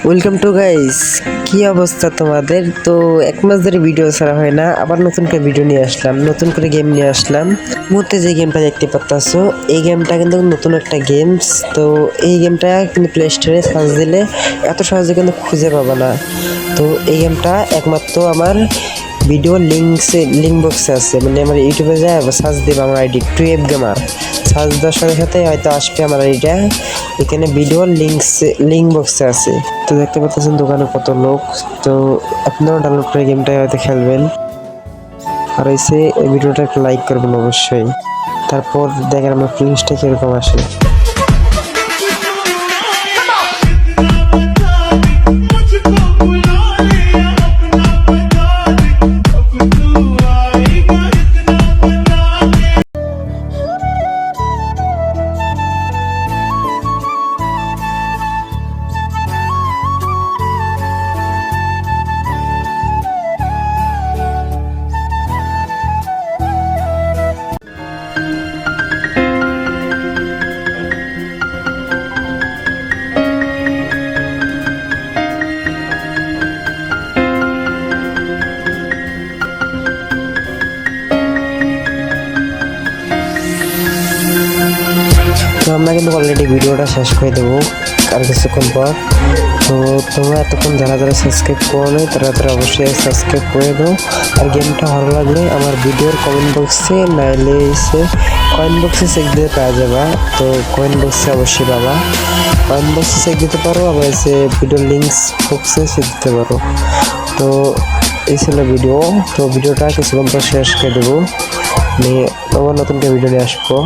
Welcome to guys, কি অবস্থা তোমাদের? তো এক মাস ধরে ভিডিও ছাড়া হয় না, আবার নতুন করে ভিডিও নিয়ে আসলাম, নতুন করে গেম নিয়ে আসলাম। মুহূর্তে যে গেমটা দেখতে পাচ্ছ, এই গেমটা কিন্তু নতুন একটা গেমস। তো এই গেমটা কিন্তু প্লে স্টোরে সার্চ দিলে এত সহজে কিন্তু খুঁজে পাবা না। তো এই গেমটা একমাত্র আমার ভিডিও লিঙ্ক বক্সে আছে, মানে আমার ইউটিউবে যায় সার্চ দেবে আমার আইডি টুয়েব গেমার, সার্চ দেওয়ার সাথে সাথে হয়তো আসবে আমার আইডিটা। এখানে ভিডিও লিঙ্ক বক্সে আছে। তো দেখতে পাচ্ছেন দোকানে কত লোক। তো আপনারাও ডাউনলোড করে গেমটা হয়তো খেলবেন, আর এসে এই ভিডিওটা একটা লাইক করবেন অবশ্যই। তারপর দেখেন আমার ফিলিংসটা কীরকম আসে। তো আমরা কিন্তু অলরেডি ভিডিওটা শেষ করে দেবো আর কিছুক্ষণ পর। তো তোমরা এতক্ষণ যারা যারা সাবস্ক্রাইব করো নাই তারা অবশ্যই সাবস্ক্রাইব করে দাও। আর গেমটা ভালো লাগলে আমার ভিডিওর কমেন্ট বক্সে নাইলে এসে কয়েন বক্সে চেক দিতে পাওয়া যাবা। তো কয়েন বক্সে অবশ্যই পাবা, কয়েন বক্সে চেক দিতে পারো, আবার এসে ভিডিওর লিঙ্কস বক্সে চেক দিতে পারো। তো এই ছিল ভিডিও। তো ভিডিওটা কিছুক্ষণ পর শেষ করে দেবো, নিয়ে আবার নতুন করে ভিডিও নিয়ে আসবো।